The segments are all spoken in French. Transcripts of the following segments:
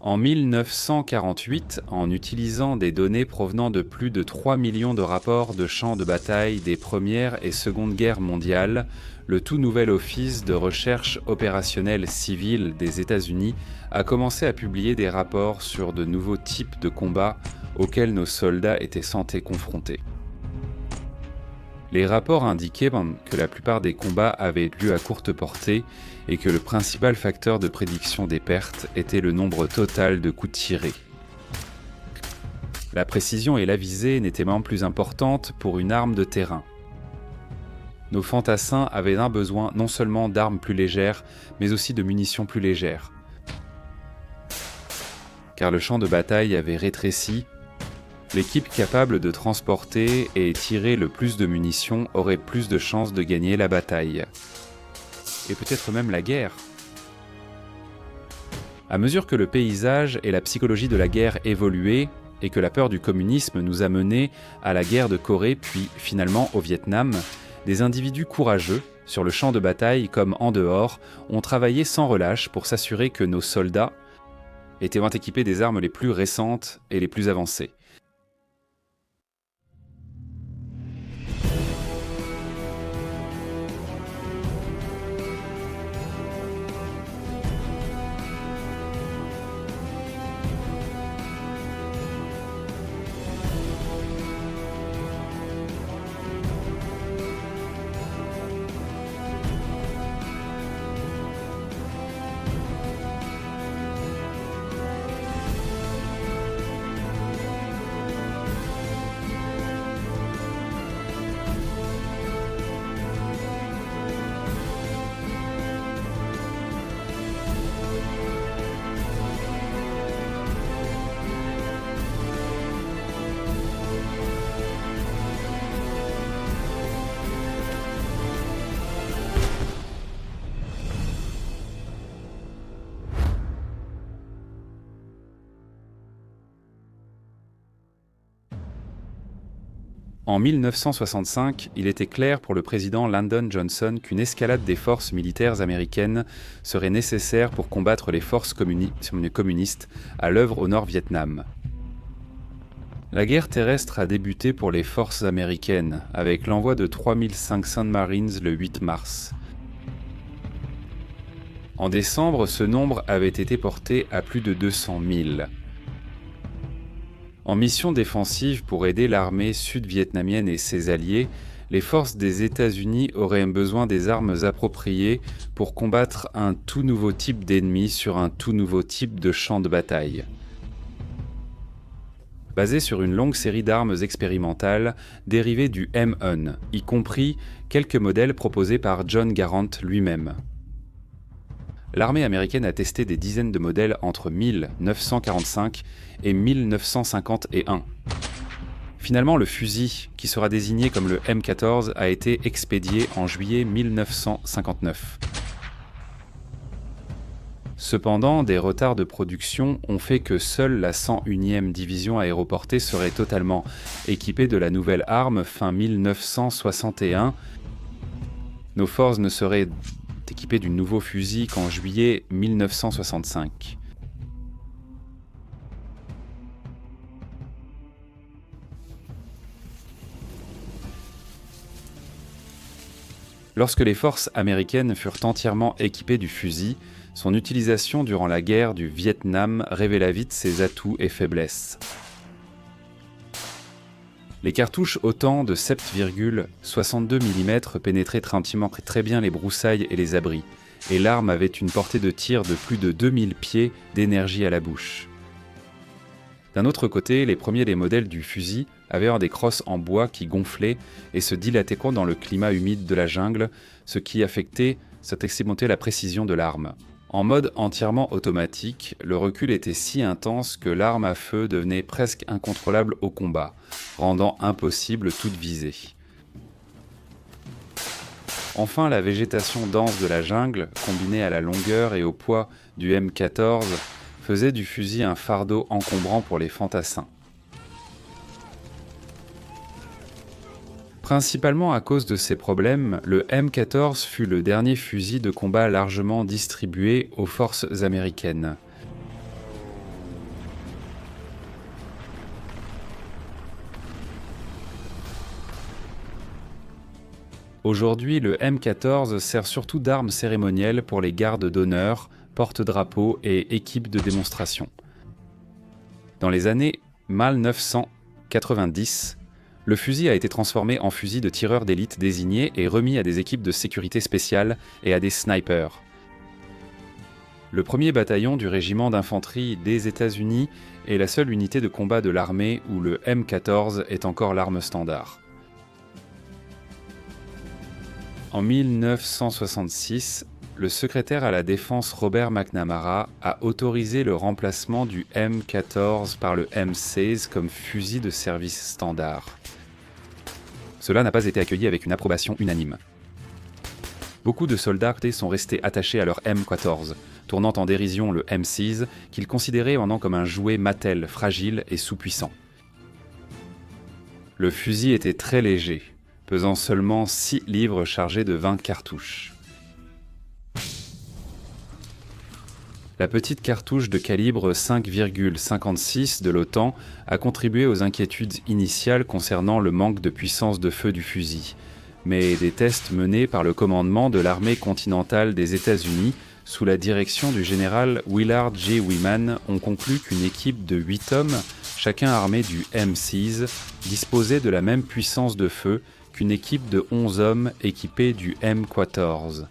En 1948, en utilisant des données provenant de plus de 3 millions de rapports de champs de bataille des Première et Seconde Guerres mondiales, le tout nouvel Office de recherche opérationnelle civile des États-Unis a commencé à publier des rapports sur de nouveaux types de combats auxquels nos soldats étaient censés confronter. Les rapports indiquaient que la plupart des combats avaient lieu à courte portée et que le principal facteur de prédiction des pertes était le nombre total de coups tirés. La précision et la visée n'étaient même plus importantes pour une arme de terrain. Nos fantassins avaient un besoin non seulement d'armes plus légères, mais aussi de munitions plus légères. Car le champ de bataille avait rétréci, l'équipe capable de transporter et tirer le plus de munitions aurait plus de chances de gagner la bataille. Et peut-être même la guerre. À mesure que le paysage et la psychologie de la guerre évoluaient, et que la peur du communisme nous a menés à la guerre de Corée, puis finalement au Vietnam, des individus courageux, sur le champ de bataille comme en dehors, ont travaillé sans relâche pour s'assurer que nos soldats étaient équipés des armes les plus récentes et les plus avancées. En 1965, il était clair pour le président Lyndon Johnson qu'une escalade des forces militaires américaines serait nécessaire pour combattre les forces communistes à l'œuvre au Nord-Vietnam. La guerre terrestre a débuté pour les forces américaines, avec l'envoi de 3500 Marines le 8 mars. En décembre, ce nombre avait été porté à plus de 200 000. En mission défensive pour aider l'armée sud-vietnamienne et ses alliés, les forces des États-Unis auraient besoin des armes appropriées pour combattre un tout nouveau type d'ennemi sur un tout nouveau type de champ de bataille. Basé sur une longue série d'armes expérimentales dérivées du M1, y compris quelques modèles proposés par John Garand lui-même. L'armée américaine a testé des dizaines de modèles entre 1945 et 1951. Finalement, le fusil, qui sera désigné comme le M14, a été expédié en juillet 1959. Cependant, des retards de production ont fait que seule la 101e division aéroportée serait totalement équipée de la nouvelle arme fin 1961. Nos forces ne seraient équipées du nouveau fusil qu'en juillet 1965. Lorsque les forces américaines furent entièrement équipées du fusil, son utilisation durant la guerre du Vietnam révéla vite ses atouts et faiblesses. Les cartouches autant de 7,62 mm pénétraient très bien les broussailles et les abris, et l'arme avait une portée de tir de plus de 2000 pieds d'énergie à la bouche. D'un autre côté, les premiers des modèles du fusil avaient des crosses en bois qui gonflaient et se dilataient dans le climat humide de la jungle, ce qui affectait la précision de l'arme. En mode entièrement automatique, le recul était si intense que l'arme à feu devenait presque incontrôlable au combat, rendant impossible toute visée. Enfin, la végétation dense de la jungle, combinée à la longueur et au poids du M14, faisait du fusil un fardeau encombrant pour les fantassins. Principalement à cause de ces problèmes, le M14 fut le dernier fusil de combat largement distribué aux forces américaines. Aujourd'hui, le M14 sert surtout d'arme cérémonielle pour les gardes d'honneur, porte-drapeaux et équipes de démonstration. Dans les années 1990, le fusil a été transformé en fusil de tireur d'élite désigné et remis à des équipes de sécurité spéciale et à des snipers. Le 1er bataillon du régiment d'infanterie des États-Unis est la seule unité de combat de l'armée où le M14 est encore l'arme standard. En 1966, le secrétaire à la Défense Robert McNamara a autorisé le remplacement du M14 par le M16 comme fusil de service standard. Cela n'a pas été accueilli avec une approbation unanime. Beaucoup de soldats sont restés attachés à leur M14, tournant en dérision le M16, qu'ils considéraient maintenant comme un jouet Mattel, fragile et sous-puissant. Le fusil était très léger, pesant seulement 6 livres chargés de 20 cartouches. La petite cartouche de calibre 5,56 de l'OTAN a contribué aux inquiétudes initiales concernant le manque de puissance de feu du fusil. Mais des tests menés par le commandement de l'armée continentale des États-Unis sous la direction du général Willard J. Wyman ont conclu qu'une équipe de 8 hommes, chacun armé du M6, disposait de la même puissance de feu qu'une équipe de 11 hommes équipée du M14.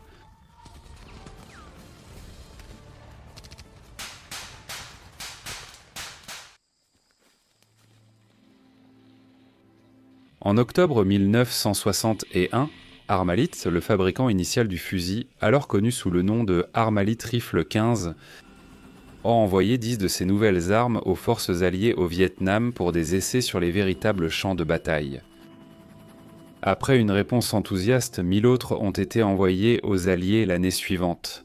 En octobre 1961, Armalit, le fabricant initial du fusil, alors connu sous le nom de Armalit Rifle 15, a envoyé 10 de ses nouvelles armes aux forces alliées au Vietnam pour des essais sur les véritables champs de bataille. Après une réponse enthousiaste, 1000 autres ont été envoyés aux Alliés l'année suivante.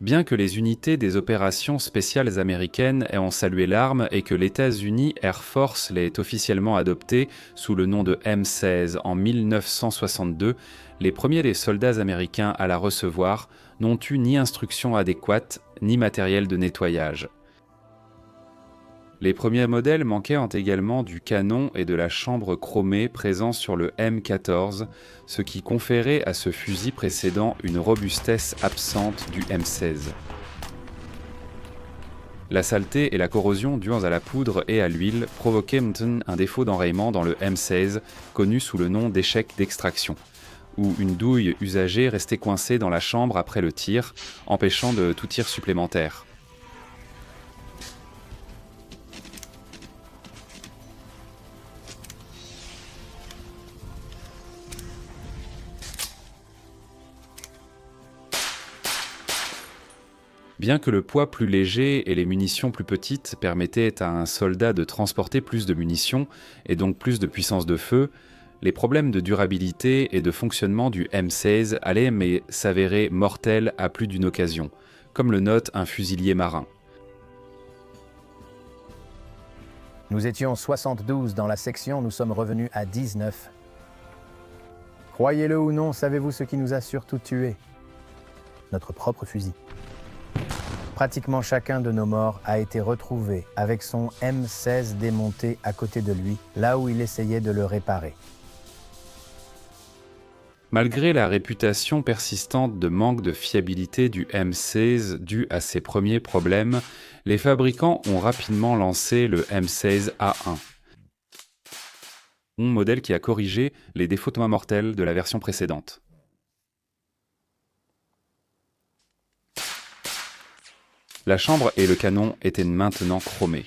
Bien que les unités des opérations spéciales américaines aient salué l'arme et que l'États-Unis Air Force l'ait officiellement adoptée sous le nom de M16 en 1962, les premiers des soldats américains à la recevoir n'ont eu ni instructions adéquates ni matériel de nettoyage. Les premiers modèles manquaient également du canon et de la chambre chromée présents sur le M14, ce qui conférait à ce fusil précédent une robustesse absente du M16. La saleté et la corrosion dues à la poudre et à l'huile provoquaient maintenant un défaut d'enrayement dans le M16, connu sous le nom d'échec d'extraction, où une douille usagée restait coincée dans la chambre après le tir, empêchant de tout tir supplémentaire. Bien que le poids plus léger et les munitions plus petites permettaient à un soldat de transporter plus de munitions et donc plus de puissance de feu, les problèmes de durabilité et de fonctionnement du M16 allaient mais s'avérer mortels à plus d'une occasion, comme le note un fusilier marin. Nous étions 72 dans la section, nous sommes revenus à 19. Croyez-le ou non, savez-vous ce qui nous a surtout tués? Notre propre fusil. Pratiquement chacun de nos morts a été retrouvé avec son M16 démonté à côté de lui, là où il essayait de le réparer. Malgré la réputation persistante de manque de fiabilité du M16 due à ses premiers problèmes, les fabricants ont rapidement lancé le M16A1, un modèle qui a corrigé les défauts mortels de la version précédente. La chambre et le canon étaient maintenant chromés.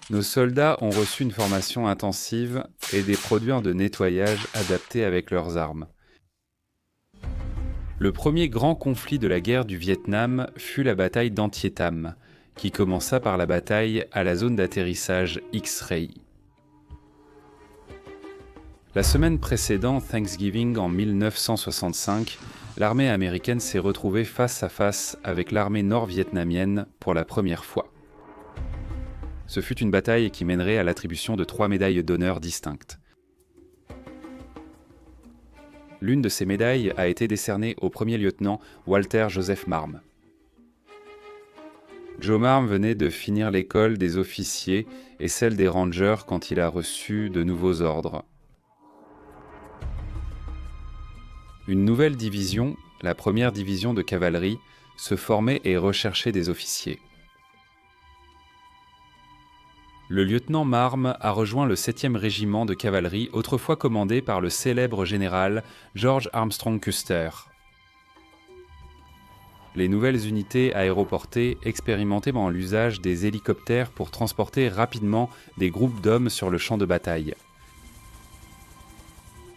Nos soldats ont reçu une formation intensive et des produits de nettoyage adaptés avec leurs armes. Le premier grand conflit de la guerre du Vietnam fut la bataille d'Antietam, qui commença par la bataille à la zone d'atterrissage X-Ray. La semaine précédant Thanksgiving en 1965, l'armée américaine s'est retrouvée face à face avec l'armée nord-vietnamienne pour la première fois. Ce fut une bataille qui mènerait à l'attribution de 3 médailles d'honneur distinctes. L'une de ces médailles a été décernée au premier lieutenant Walter Joseph Marm. Joe Marm venait de finir l'école des officiers et celle des rangers quand il a reçu de nouveaux ordres. Une nouvelle division, la première division de cavalerie, se formait et recherchait des officiers. Le lieutenant Marm a rejoint le 7e régiment de cavalerie, autrefois commandé par le célèbre général George Armstrong Custer. Les nouvelles unités aéroportées expérimentaient l'usage des hélicoptères pour transporter rapidement des groupes d'hommes sur le champ de bataille.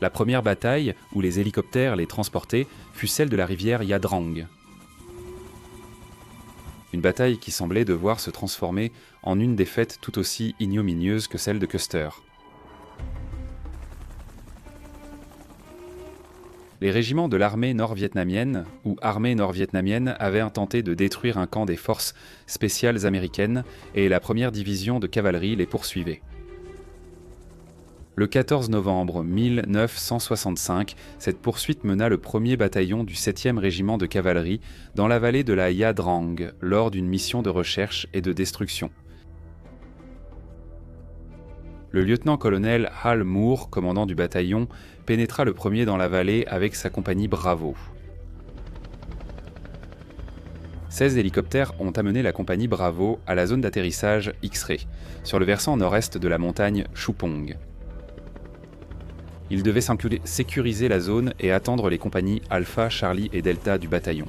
La première bataille, où les hélicoptères les transportaient, fut celle de la rivière Yadrang. Une bataille qui semblait devoir se transformer en une défaite tout aussi ignominieuse que celle de Custer. Les régiments de l'armée nord-vietnamienne, ou armée nord-vietnamienne, avaient intenté de détruire un camp des forces spéciales américaines et la première division de cavalerie les poursuivait. Le 14 novembre 1965, cette poursuite mena le premier bataillon du 7e régiment de cavalerie dans la vallée de la Yadrang lors d'une mission de recherche et de destruction. Le lieutenant-colonel Hal Moore, commandant du bataillon, pénétra le premier dans la vallée avec sa compagnie Bravo. 16 hélicoptères ont amené la compagnie Bravo à la zone d'atterrissage X-Ray, sur le versant nord-est de la montagne Chupong. Ils devaient sécuriser la zone et attendre les compagnies Alpha, Charlie et Delta du bataillon.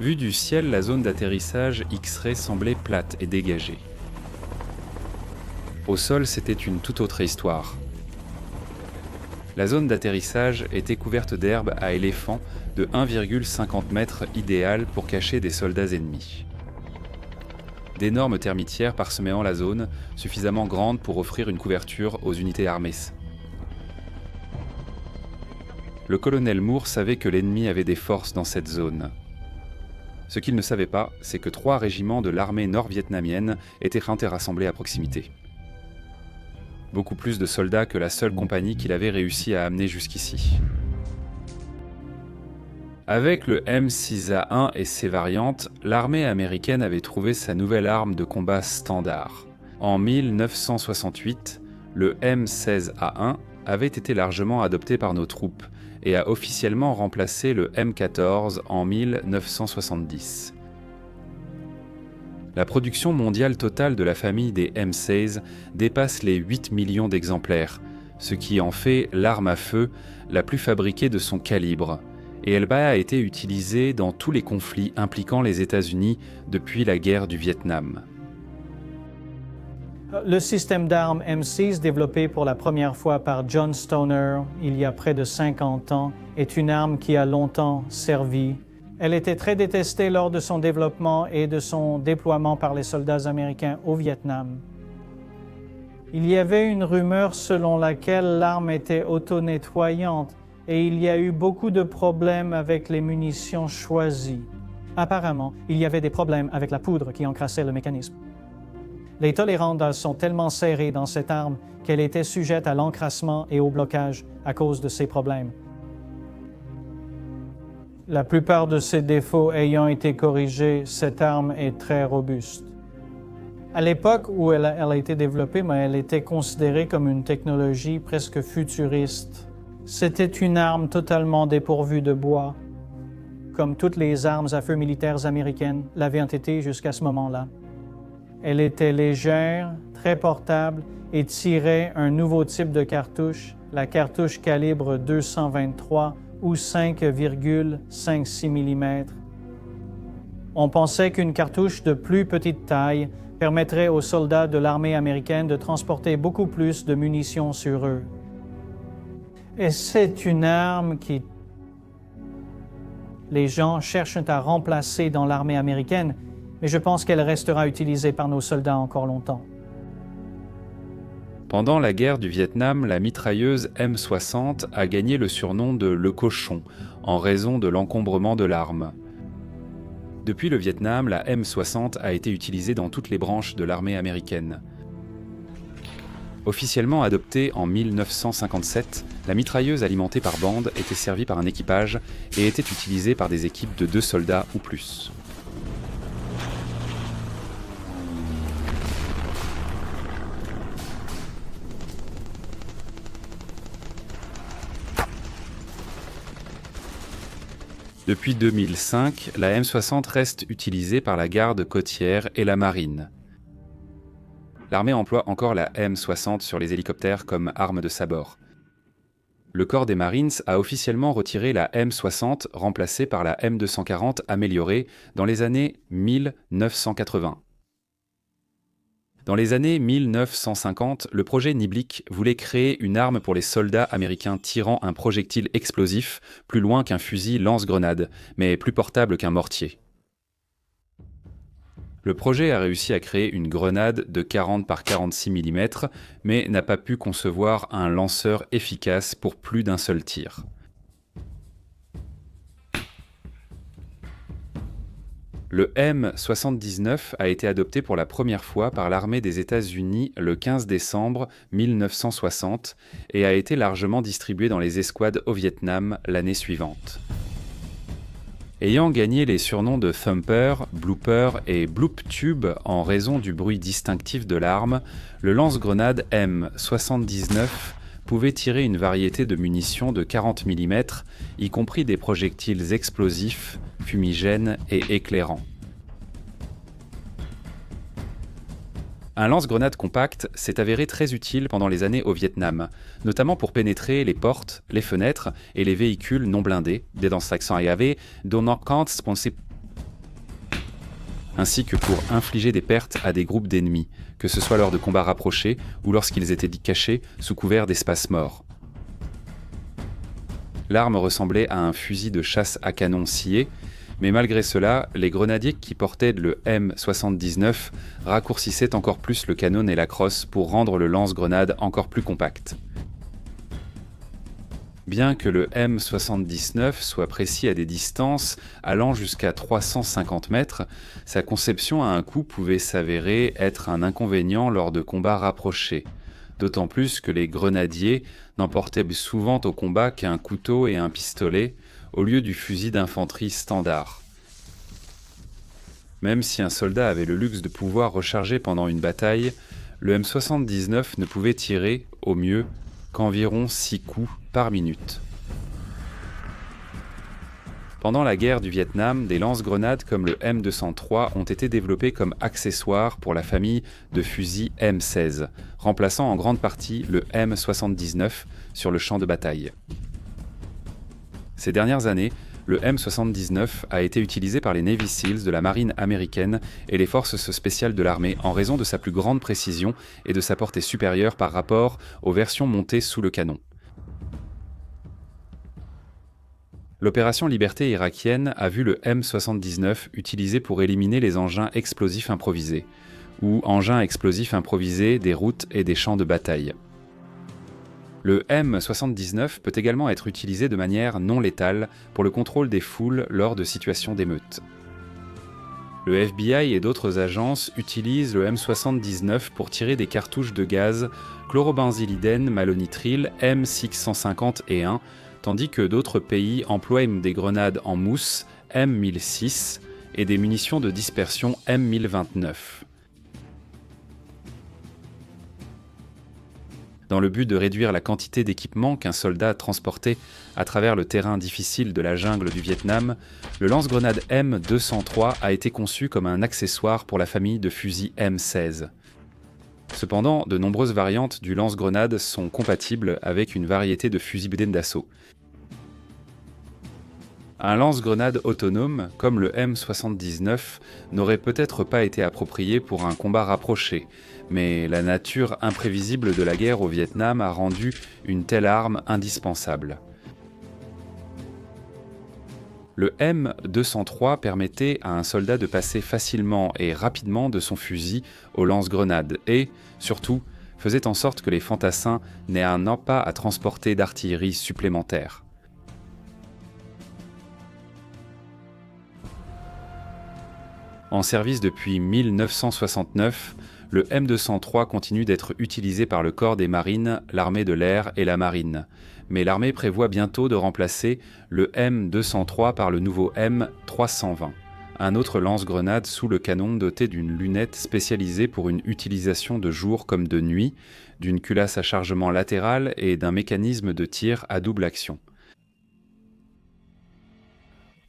Vue du ciel, la zone d'atterrissage X-Ray semblait plate et dégagée. Au sol, c'était une toute autre histoire. La zone d'atterrissage était couverte d'herbes à éléphants de 1,50 m idéale pour cacher des soldats ennemis. D'énormes termitières parseméant la zone, suffisamment grandes pour offrir une couverture aux unités armées. Le colonel Moore savait que l'ennemi avait des forces dans cette zone. Ce qu'il ne savait pas, c'est que 3 régiments de l'armée nord-vietnamienne étaient rassemblés à proximité. Beaucoup plus de soldats que la seule compagnie qu'il avait réussi à amener jusqu'ici. Avec le M6A1 et ses variantes, l'armée américaine avait trouvé sa nouvelle arme de combat standard. En 1968, le M16A1 avait été largement adopté par nos troupes et a officiellement remplacé le M14 en 1970. La production mondiale totale de la famille des M16 dépasse les 8 millions d'exemplaires, ce qui en fait l'arme à feu la plus fabriquée de son calibre. Et elle a été utilisée dans tous les conflits impliquant les États-Unis depuis la guerre du Vietnam. Le système d'armes M6, développé pour la première fois par John Stoner il y a près de 50 ans, est une arme qui a longtemps servi. Elle était très détestée lors de son développement et de son déploiement par les soldats américains au Vietnam. Il y avait une rumeur selon laquelle l'arme était auto-nettoyante, et il y a eu beaucoup de problèmes avec les munitions choisies. Apparemment, il y avait des problèmes avec la poudre qui encrassait le mécanisme. Les tolérances sont tellement serrées dans cette arme qu'elle était sujette à l'encrassement et au blocage à cause de ces problèmes. La plupart de ces défauts ayant été corrigés, cette arme est très robuste. À l'époque où elle a été développée, elle était considérée comme une technologie presque futuriste. C'était une arme totalement dépourvue de bois, comme toutes les armes à feu militaires américaines l'avaient été jusqu'à ce moment-là. Elle était légère, très portable et tirait un nouveau type de cartouche, la cartouche calibre 223 ou 5,56 mm. On pensait qu'une cartouche de plus petite taille permettrait aux soldats de l'armée américaine de transporter beaucoup plus de munitions sur eux. Et c'est une arme qui les gens cherchent à remplacer dans l'armée américaine, mais je pense qu'elle restera utilisée par nos soldats encore longtemps. Pendant la guerre du Vietnam, la mitrailleuse M60 a gagné le surnom de « le cochon » en raison de l'encombrement de l'arme. Depuis le Vietnam, la M60 a été utilisée dans toutes les branches de l'armée américaine. Officiellement adoptée en 1957, la mitrailleuse alimentée par bande était servie par un équipage et était utilisée par des équipes de 2 soldats ou plus. Depuis 2005, la M60 reste utilisée par la garde côtière et la marine. L'armée emploie encore la M60 sur les hélicoptères comme arme de sabord. Le corps des Marines a officiellement retiré la M60, remplacée par la M240 améliorée dans les années 1980. Dans les années 1950, le projet Niblick voulait créer une arme pour les soldats américains tirant un projectile explosif plus loin qu'un fusil lance-grenade, mais plus portable qu'un mortier. Le projet a réussi à créer une grenade de 40 par 46 mm, mais n'a pas pu concevoir un lanceur efficace pour plus d'un seul tir. Le M79 a été adopté pour la première fois par l'armée des États-Unis le 15 décembre 1960 et a été largement distribué dans les escouades au Vietnam l'année suivante. Ayant gagné les surnoms de Thumper, Blooper et Bloop Tube en raison du bruit distinctif de l'arme, le lance-grenade M79 pouvait tirer une variété de munitions de 40 mm, y compris des projectiles explosifs, fumigènes et éclairants. Un lance-grenade compact s'est avéré très utile pendant les années au Vietnam, notamment pour pénétrer les portes, les fenêtres et les véhicules non blindés, ainsi que pour infliger des pertes à des groupes d'ennemis, que ce soit lors de combats rapprochés ou lorsqu'ils étaient cachés sous couvert d'espaces morts. L'arme ressemblait à un fusil de chasse à canon scié, mais malgré cela, les grenadiers qui portaient le M79 raccourcissaient encore plus le canon et la crosse pour rendre le lance-grenade encore plus compact. Bien que le M79 soit précis à des distances allant jusqu'à 350 mètres, sa conception à un coup pouvait s'avérer être un inconvénient lors de combats rapprochés, d'autant plus que les grenadiers n'emportaient souvent au combat qu'un couteau et un pistolet, au lieu du fusil d'infanterie standard. Même si un soldat avait le luxe de pouvoir recharger pendant une bataille, le M79 ne pouvait tirer, au mieux, qu'environ 6 coups par minute. Pendant la guerre du Vietnam, des lance-grenades comme le M203 ont été développés comme accessoires pour la famille de fusils M16, remplaçant en grande partie le M79 sur le champ de bataille. Ces dernières années, le M79 a été utilisé par les Navy Seals de la marine américaine et les forces spéciales de l'armée en raison de sa plus grande précision et de sa portée supérieure par rapport aux versions montées sous le canon. L'opération Liberté irakienne a vu le M79 utilisé pour éliminer les engins explosifs improvisés, ou engins explosifs improvisés des routes et des champs de bataille. Le M79 peut également être utilisé de manière non létale pour le contrôle des foules lors de situations d'émeute. Le FBI et d'autres agences utilisent le M79 pour tirer des cartouches de gaz chlorobenzylidène malonitrile M650 et 1, tandis que d'autres pays emploient des grenades en mousse M1006 et des munitions de dispersion M1029. Dans le but de réduire la quantité d'équipement qu'un soldat transportait à travers le terrain difficile de la jungle du Vietnam, le lance-grenade M203 a été conçu comme un accessoire pour la famille de fusils M16. Cependant, de nombreuses variantes du lance-grenade sont compatibles avec une variété de fusils d'assaut. Un lance-grenade autonome, comme le M79, n'aurait peut-être pas été approprié pour un combat rapproché, mais la nature imprévisible de la guerre au Vietnam a rendu une telle arme indispensable. Le M203 permettait à un soldat de passer facilement et rapidement de son fusil au lance-grenade et, surtout, faisait en sorte que les fantassins n'aient pas à transporter d'artillerie supplémentaire. En service depuis 1969, le M203 continue d'être utilisé par le corps des marines, l'armée de l'air et la marine. Mais l'armée prévoit bientôt de remplacer le M203 par le nouveau M320, un autre lance-grenade sous le canon doté d'une lunette spécialisée pour une utilisation de jour comme de nuit, d'une culasse à chargement latéral et d'un mécanisme de tir à double action.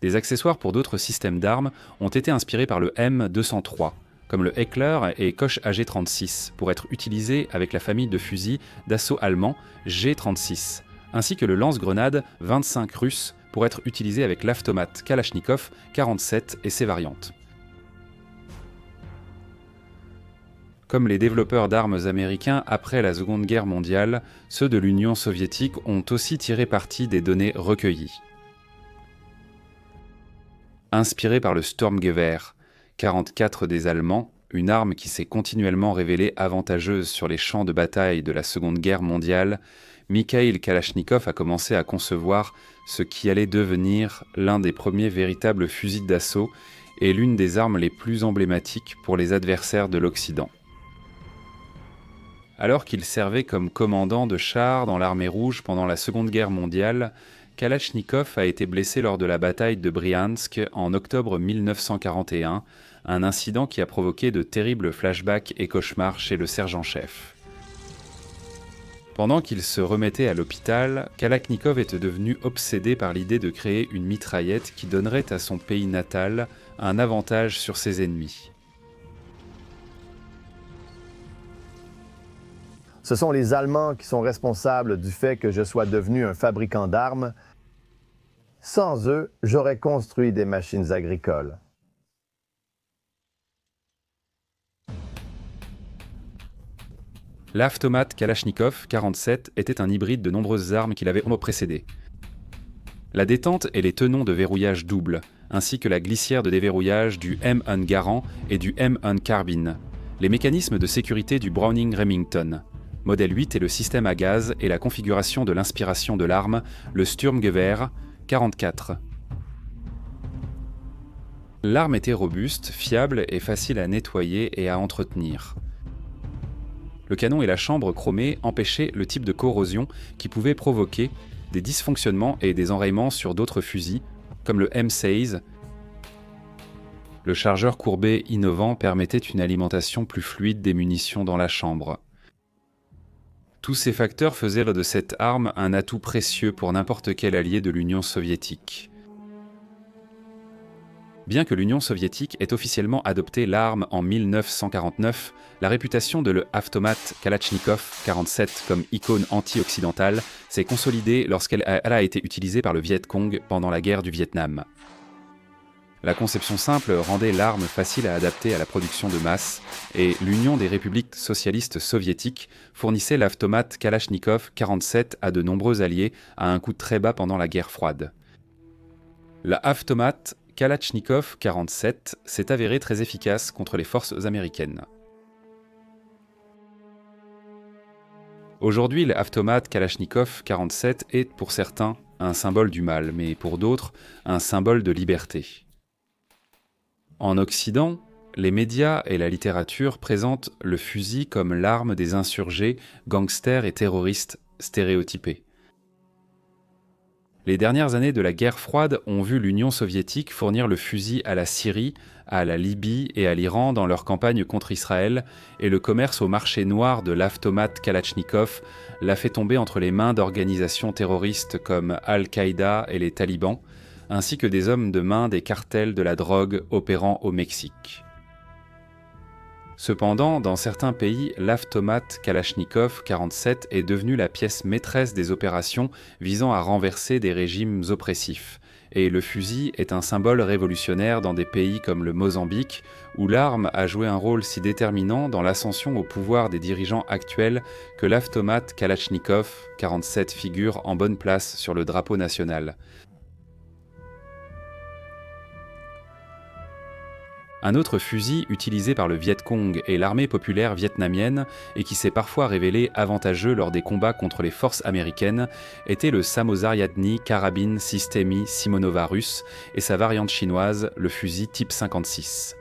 Des accessoires pour d'autres systèmes d'armes ont été inspirés par le M203, comme le Heckler et Koch AG36, pour être utilisés avec la famille de fusils d'assaut allemand G36, ainsi que le lance-grenade 25 russe pour être utilisé avec l'automate Kalachnikov 47 et ses variantes. Comme les développeurs d'armes américains après la Seconde Guerre mondiale, ceux de l'Union soviétique ont aussi tiré parti des données recueillies. Inspiré par le Sturmgewehr 44 des Allemands, une arme qui s'est continuellement révélée avantageuse sur les champs de bataille de la Seconde Guerre mondiale, Mikhail Kalachnikov a commencé à concevoir ce qui allait devenir l'un des premiers véritables fusils d'assaut et l'une des armes les plus emblématiques pour les adversaires de l'Occident. Alors qu'il servait comme commandant de chars dans l'armée rouge pendant la Seconde Guerre mondiale, Kalachnikov a été blessé lors de la bataille de Briansk en octobre 1941, un incident qui a provoqué de terribles flashbacks et cauchemars chez le sergent-chef. Pendant qu'il se remettait à l'hôpital, Kalachnikov était devenu obsédé par l'idée de créer une mitraillette qui donnerait à son pays natal un avantage sur ses ennemis. Ce sont les Allemands qui sont responsables du fait que je sois devenu un fabricant d'armes. Sans eux, j'aurais construit des machines agricoles. L'automate Kalachnikov 47 était un hybride de nombreuses armes qui l'avaient précédé. La détente et les tenons de verrouillage double, ainsi que la glissière de déverrouillage du M1 Garand et du M1 Carbine, les mécanismes de sécurité du Browning Remington, modèle 8 et le système à gaz et la configuration de l'inspiration de l'arme, le Sturmgewehr 44. L'arme était robuste, fiable et facile à nettoyer et à entretenir. Le canon et la chambre chromée empêchaient le type de corrosion qui pouvait provoquer des dysfonctionnements et des enrayements sur d'autres fusils, comme le M16. Le chargeur courbé innovant permettait une alimentation plus fluide des munitions dans la chambre. Tous ces facteurs faisaient de cette arme un atout précieux pour n'importe quel allié de l'Union soviétique. Bien que l'Union soviétique ait officiellement adopté l'arme en 1949, la réputation de l'automate Kalachnikov 47 comme icône anti-occidentale s'est consolidée lorsqu'elle a été utilisée par le Viet Cong pendant la guerre du Vietnam. La conception simple rendait l'arme facile à adapter à la production de masse, et l'Union des républiques socialistes soviétiques fournissait l'automate Kalachnikov 47 à de nombreux alliés à un coût très bas pendant la guerre froide. L'automate Kalachnikov 47 s'est avéré très efficace contre les forces américaines. Aujourd'hui, l'automate Kalachnikov 47 est pour certains un symbole du mal, mais pour d'autres, un symbole de liberté. En Occident, les médias et la littérature présentent le fusil comme l'arme des insurgés, gangsters et terroristes stéréotypés. Les dernières années de la guerre froide ont vu l'Union soviétique fournir le fusil à la Syrie, à la Libye et à l'Iran dans leur campagne contre Israël, et le commerce au marché noir de l'automate Kalachnikov l'a fait tomber entre les mains d'organisations terroristes comme Al-Qaïda et les talibans, ainsi que des hommes de main des cartels de la drogue opérant au Mexique. Cependant, dans certains pays, l'automate Kalachnikov 47 est devenu la pièce maîtresse des opérations visant à renverser des régimes oppressifs, et le fusil est un symbole révolutionnaire dans des pays comme le Mozambique, où l'arme a joué un rôle si déterminant dans l'ascension au pouvoir des dirigeants actuels que l'automate Kalachnikov 47 figure en bonne place sur le drapeau national. Un autre fusil utilisé par le Viet Cong et l'armée populaire vietnamienne et qui s'est parfois révélé avantageux lors des combats contre les forces américaines était le Samozaryadny Karabin Systemi Simonova russe et sa variante chinoise, le fusil type 56.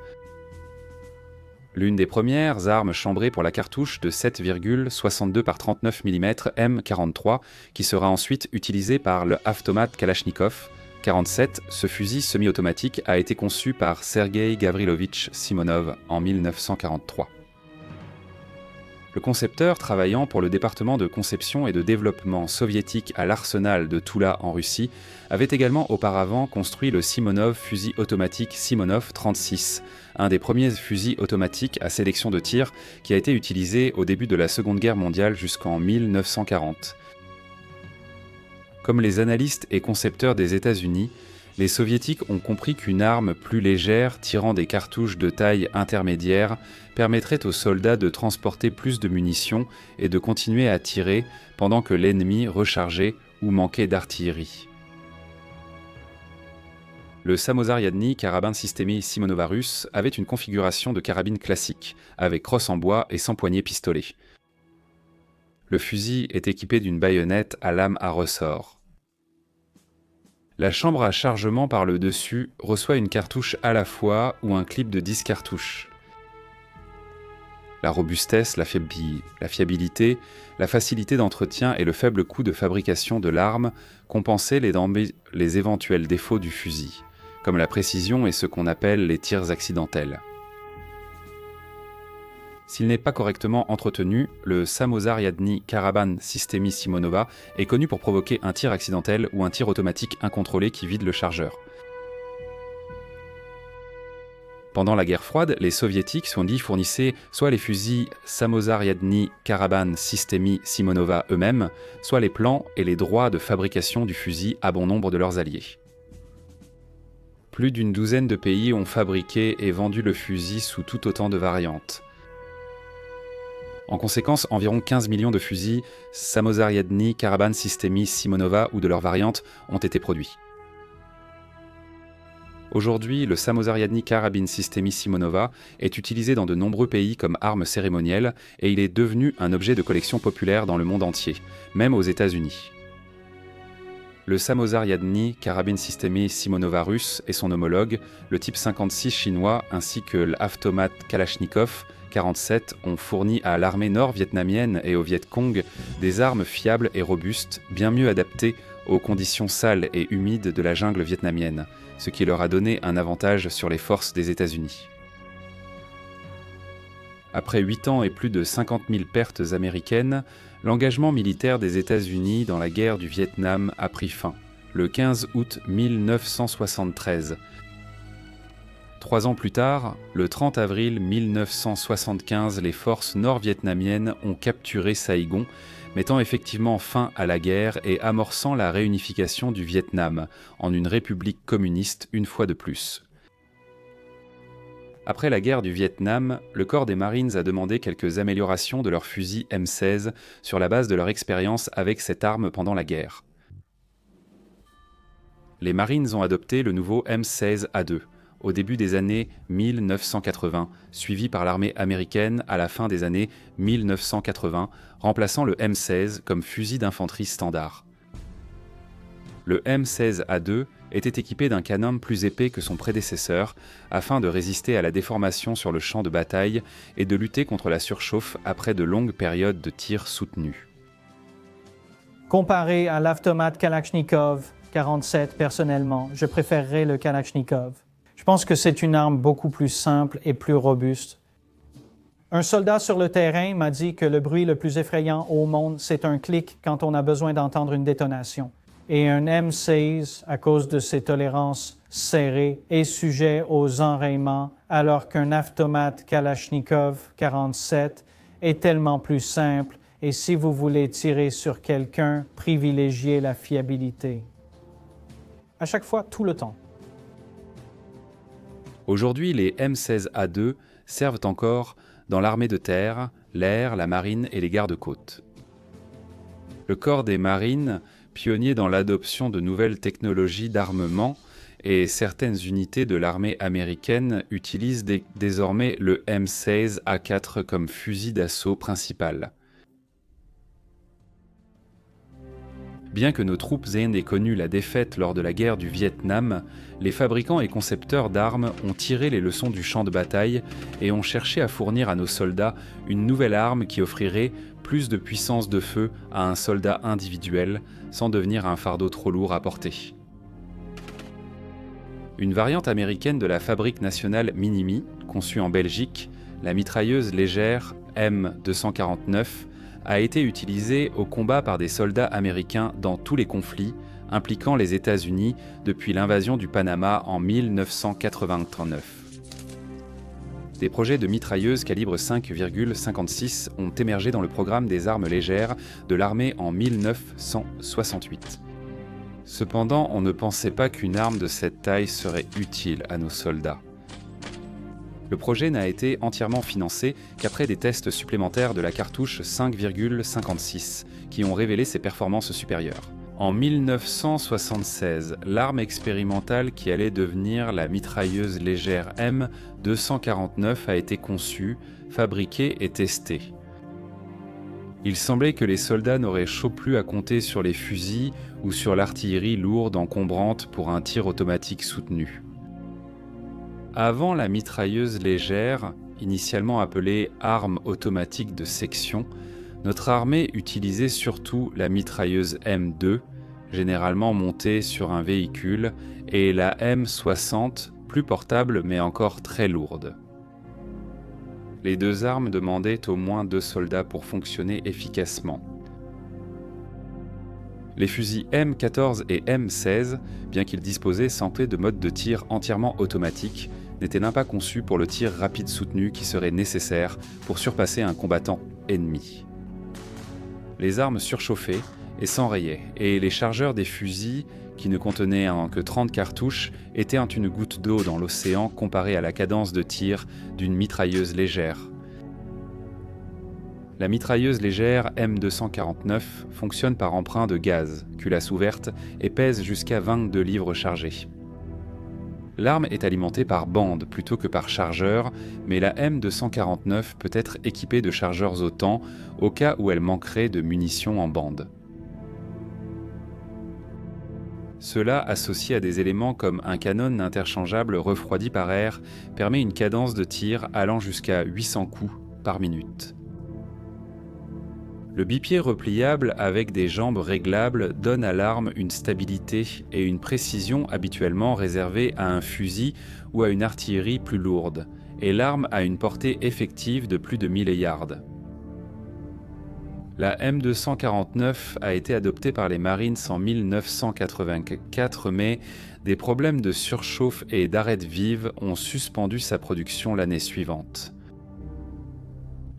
L'une des premières armes chambrées pour la cartouche de 7,62 par 39 mm M43 qui sera ensuite utilisée par le automate Kalachnikov 47, ce fusil semi-automatique a été conçu par Sergei Gavrilovitch Simonov en 1943. Le concepteur travaillant pour le département de conception et de développement soviétique à l'arsenal de Toula en Russie avait également auparavant construit le Simonov fusil automatique Simonov 36, un des premiers fusils automatiques à sélection de tir qui a été utilisé au début de la Seconde Guerre mondiale jusqu'en 1940. Comme les analystes et concepteurs des États-Unis, les soviétiques ont compris qu'une arme plus légère tirant des cartouches de taille intermédiaire permettrait aux soldats de transporter plus de munitions et de continuer à tirer pendant que l'ennemi rechargeait ou manquait d'artillerie. Le Samozaryadny Karabin Systemi Simonova russe avait une configuration de carabine classique, avec crosse en bois et sans poignée pistolet. Le fusil est équipé d'une baïonnette à lame à ressort. La chambre à chargement par le dessus reçoit une cartouche à la fois ou un clip de 10 cartouches. La robustesse, la fiabilité, la facilité d'entretien et le faible coût de fabrication de l'arme compensaient les éventuels défauts du fusil, comme la précision et ce qu'on appelle les tirs accidentels. S'il n'est pas correctement entretenu, le Samozaryadny Karabin Systemi Simonova est connu pour provoquer un tir accidentel ou un tir automatique incontrôlé qui vide le chargeur. Pendant la guerre froide, les soviétiques fournissaient soit les fusils Samozaryadny Karabin Systemi Simonova eux-mêmes, soit les plans et les droits de fabrication du fusil à bon nombre de leurs alliés. Plus d'une douzaine de pays ont fabriqué et vendu le fusil sous tout autant de variantes. En conséquence, environ 15 millions de fusils Samozaryadny Karabin Systemi Simonova ou de leurs variantes ont été produits. Aujourd'hui, le Samozaryadny Karabin Systemi Simonova est utilisé dans de nombreux pays comme arme cérémonielle et il est devenu un objet de collection populaire dans le monde entier, même aux États-Unis. Le Samozaryadny Karabin Systemi Simonova russe et son homologue, le type 56 chinois ainsi que l'Avtomat Kalachnikov 47 ont fourni à l'armée nord-vietnamienne et au Viet Cong des armes fiables et robustes, bien mieux adaptées aux conditions sales et humides de la jungle vietnamienne, ce qui leur a donné un avantage sur les forces des États-Unis. Après 8 ans et plus de 50 000 pertes américaines, l'engagement militaire des États-Unis dans la guerre du Vietnam a pris fin, le 15 août 1973. 3 ans plus tard, le 30 avril 1975, les forces nord-vietnamiennes ont capturé Saïgon, mettant effectivement fin à la guerre et amorçant la réunification du Vietnam en une république communiste une fois de plus. Après la guerre du Vietnam, le corps des Marines a demandé quelques améliorations de leurs fusils M16 sur la base de leur expérience avec cette arme pendant la guerre. Les Marines ont adopté le nouveau M16A2 au début des années 1980, suivi par l'armée américaine à la fin des années 1980, remplaçant le M16 comme fusil d'infanterie standard. Le M16A2 était équipé d'un canon plus épais que son prédécesseur afin de résister à la déformation sur le champ de bataille et de lutter contre la surchauffe après de longues périodes de tir soutenus. Comparé à l'Avtomat Kalachnikov 47, personnellement, je préférerais le Kalachnikov. Je pense que c'est une arme beaucoup plus simple et plus robuste. Un soldat sur le terrain m'a dit que le bruit le plus effrayant au monde, c'est un clic quand on a besoin d'entendre une détonation. Et un M16, à cause de ses tolérances serrées, est sujet aux enrayements, alors qu'un Avtomat Kalachnikov 47 est tellement plus simple et si vous voulez tirer sur quelqu'un, privilégiez la fiabilité. À chaque fois, tout le temps. Aujourd'hui, les M16A2 servent encore dans l'armée de terre, l'air, la marine et les gardes-côtes. Le corps des marines, pionnier dans l'adoption de nouvelles technologies d'armement, et certaines unités de l'armée américaine utilisent désormais le M16A4 comme fusil d'assaut principal. Bien que nos troupes aient connu la défaite lors de la guerre du Vietnam, les fabricants et concepteurs d'armes ont tiré les leçons du champ de bataille et ont cherché à fournir à nos soldats une nouvelle arme qui offrirait plus de puissance de feu à un soldat individuel sans devenir un fardeau trop lourd à porter. Une variante américaine de la fabrique nationale Minimi, conçue en Belgique, la mitrailleuse légère M249 a été utilisé au combat par des soldats américains dans tous les conflits impliquant les États-Unis depuis l'invasion du Panama en 1989. Des projets de mitrailleuses calibre 5,56 ont émergé dans le programme des armes légères de l'armée en 1968. Cependant, on ne pensait pas qu'une arme de cette taille serait utile à nos soldats. Le projet n'a été entièrement financé qu'après des tests supplémentaires de la cartouche 5,56 qui ont révélé ses performances supérieures. En 1976, l'arme expérimentale qui allait devenir la mitrailleuse légère M249 a été conçue, fabriquée et testée. Il semblait que les soldats n'auraient chaud plus à compter sur les fusils ou sur l'artillerie lourde encombrante pour un tir automatique soutenu. Avant la mitrailleuse légère, initialement appelée arme automatique de section, notre armée utilisait surtout la mitrailleuse M2, généralement montée sur un véhicule, et la M60, plus portable mais encore très lourde. Les deux armes demandaient au moins 2 soldats pour fonctionner efficacement. Les fusils M14 et M16, bien qu'ils disposaient sans clé de mode de tir entièrement automatique, n'étaient pas conçus pour le tir rapide soutenu qui serait nécessaire pour surpasser un combattant ennemi. Les armes surchauffaient et s'enrayaient, et les chargeurs des fusils, qui ne contenaient que 30 cartouches, étaient une goutte d'eau dans l'océan comparée à la cadence de tir d'une mitrailleuse légère. La mitrailleuse légère M249 fonctionne par emprunt de gaz, culasse ouverte, et pèse jusqu'à 22 livres chargés. L'arme est alimentée par bande plutôt que par chargeur, mais la M249 peut être équipée de chargeurs autant au cas où elle manquerait de munitions en bande. Cela, associé à des éléments comme un canon interchangeable refroidi par air, permet une cadence de tir allant jusqu'à 800 coups par minute. Le bipied repliable avec des jambes réglables donne à l'arme une stabilité et une précision habituellement réservées à un fusil ou à une artillerie plus lourde, et l'arme a une portée effective de plus de 1000 yards. La M249 a été adoptée par les Marines en 1984, mais des problèmes de surchauffe et d'arête vive ont suspendu sa production l'année suivante.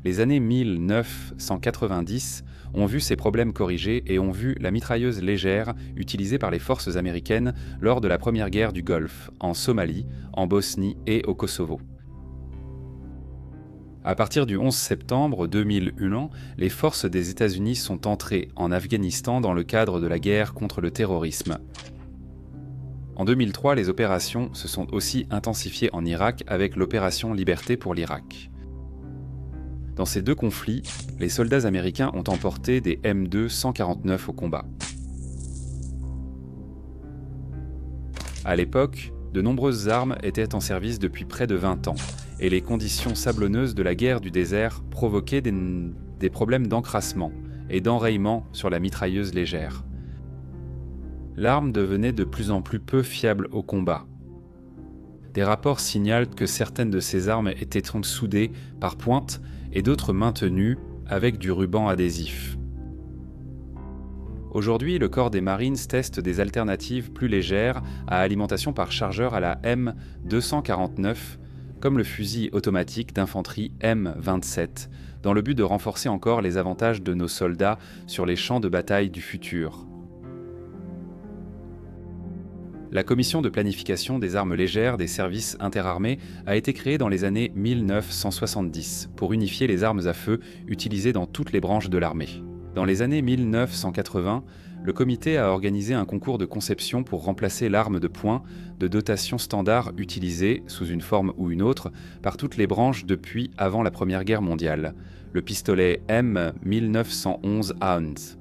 Les années 1990 ont vu ces problèmes corrigés et ont vu la mitrailleuse légère utilisée par les forces américaines lors de la première guerre du Golfe, en Somalie, en Bosnie et au Kosovo. À partir du 11 septembre 2001, les forces des États-Unis sont entrées en Afghanistan dans le cadre de la guerre contre le terrorisme. En 2003, les opérations se sont aussi intensifiées en Irak avec l'opération Liberté pour l'Irak. Dans ces deux conflits, les soldats américains ont emporté des M249 au combat. À l'époque, de nombreuses armes étaient en service depuis près de 20 ans, et les conditions sablonneuses de la guerre du désert provoquaient des problèmes d'encrassement et d'enrayement sur la mitrailleuse légère. L'arme devenait de plus en plus peu fiable au combat. Des rapports signalent que certaines de ces armes étaient soudées par pointe et d'autres maintenues avec du ruban adhésif. Aujourd'hui, le corps des Marines teste des alternatives plus légères à alimentation par chargeur à la M249, comme le fusil automatique d'infanterie M27, dans le but de renforcer encore les avantages de nos soldats sur les champs de bataille du futur. La commission de planification des armes légères des services interarmés a été créée dans les années 1970 pour unifier les armes à feu utilisées dans toutes les branches de l'armée. Dans les années 1980, le comité a organisé un concours de conception pour remplacer l'arme de poing de dotation standard utilisée, sous une forme ou une autre, par toutes les branches depuis avant la Première Guerre mondiale, le pistolet M1911 Hounds.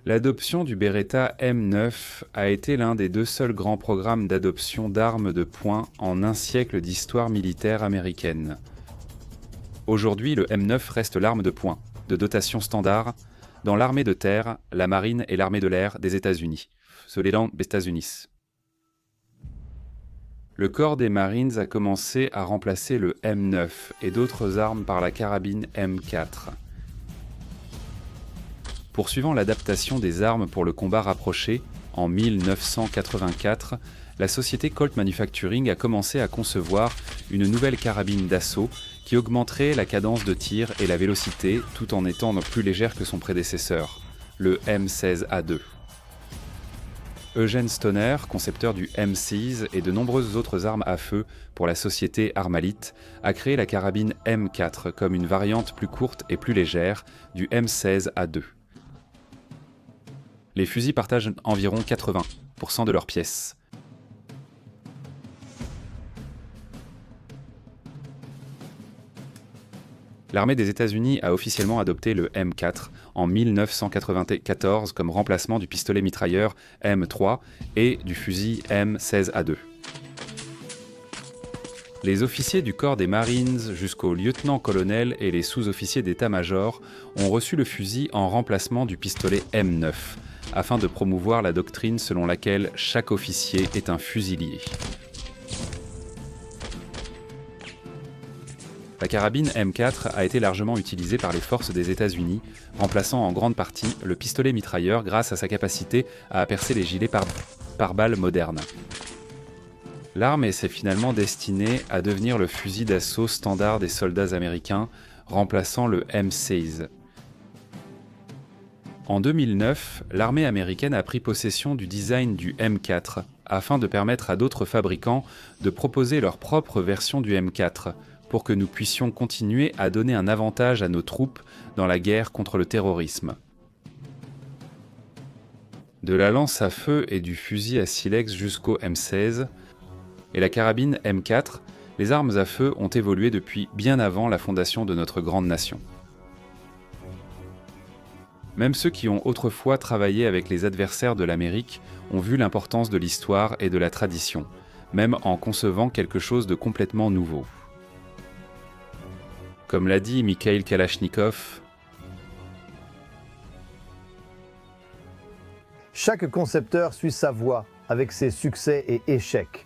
L'adoption du Beretta M9 a été l'un des 2 seuls grands programmes d'adoption d'armes de poing en un siècle d'histoire militaire américaine. Aujourd'hui, le M9 reste l'arme de poing, de dotation standard, dans l'armée de terre, la marine et l'armée de l'air des États-Unis. États-Unis. Le corps des Marines a commencé à remplacer le M9 et d'autres armes par la carabine M4. Poursuivant l'adaptation des armes pour le combat rapproché, en 1984, la société Colt Manufacturing a commencé à concevoir une nouvelle carabine d'assaut qui augmenterait la cadence de tir et la vélocité tout en étant plus légère que son prédécesseur, le M16A2. Eugene Stoner, concepteur du M6 et de nombreuses autres armes à feu pour la société Armalite, a créé la carabine M4 comme une variante plus courte et plus légère du M16A2. Les fusils partagent environ 80% de leurs pièces. L'armée des États-Unis a officiellement adopté le M4 en 1994 comme remplacement du pistolet mitrailleur M3 et du fusil M16A2. Les officiers du corps des Marines jusqu'au lieutenant-colonel et les sous-officiers d'état-major ont reçu le fusil en remplacement du pistolet M9, afin de promouvoir la doctrine selon laquelle chaque officier est un fusilier. La carabine M4 a été largement utilisée par les forces des États-Unis, remplaçant en grande partie le pistolet mitrailleur grâce à sa capacité à percer les gilets par balles modernes. L'arme s'est finalement destinée à devenir le fusil d'assaut standard des soldats américains, remplaçant le M16. En 2009, l'armée américaine a pris possession du design du M4 afin de permettre à d'autres fabricants de proposer leur propre version du M4 pour que nous puissions continuer à donner un avantage à nos troupes dans la guerre contre le terrorisme. De la lance à feu et du fusil à silex jusqu'au M16 et la carabine M4, les armes à feu ont évolué depuis bien avant la fondation de notre grande nation. Même ceux qui ont autrefois travaillé avec les adversaires de l'Amérique ont vu l'importance de l'histoire et de la tradition, même en concevant quelque chose de complètement nouveau. Comme l'a dit Mikhail Kalachnikov, chaque concepteur suit sa voie avec ses succès et échecs.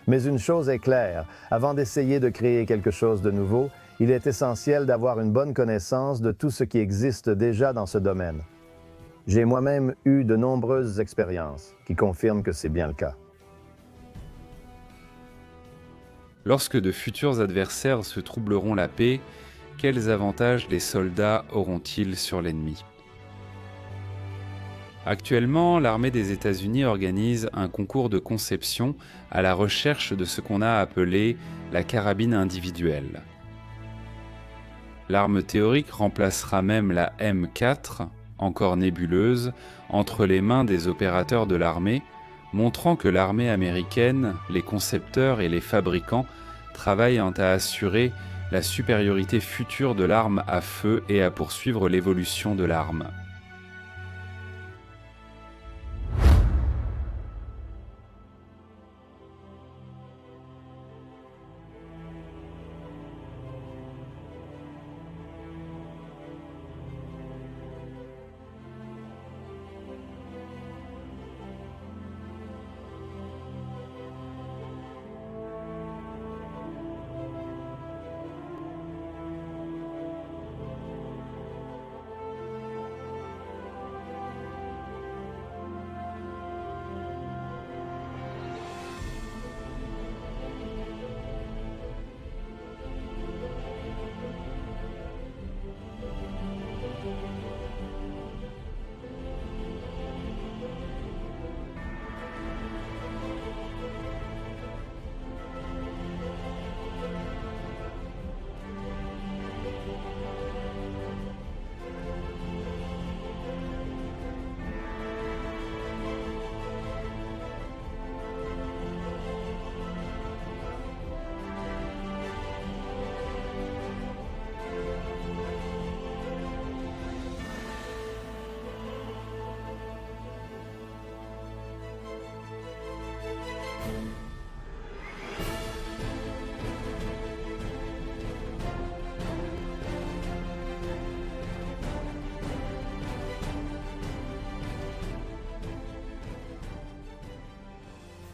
Mais une chose est claire, avant d'essayer de créer quelque chose de nouveau, il est essentiel d'avoir une bonne connaissance de tout ce qui existe déjà dans ce domaine. J'ai moi-même eu de nombreuses expériences qui confirment que c'est bien le cas. lorsque de futurs adversaires se troubleront la paix, quels avantages les soldats auront-ils sur l'ennemi ? Actuellement, l'armée des États-Unis organise un concours de conception à la recherche de ce qu'on a appelé la carabine individuelle. L'arme théorique remplacera même la M4, encore nébuleuse, entre les mains des opérateurs de l'armée, montrant que l'armée américaine, les concepteurs et les fabricants travaillent à assurer la supériorité future de l'arme à feu et à poursuivre l'évolution de l'arme.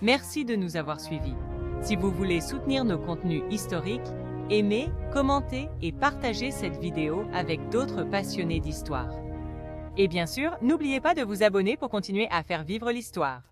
Merci de nous avoir suivis. Si vous voulez soutenir nos contenus historiques, aimez, commentez et partagez cette vidéo avec d'autres passionnés d'histoire. Et bien sûr, n'oubliez pas de vous abonner pour continuer à faire vivre l'histoire.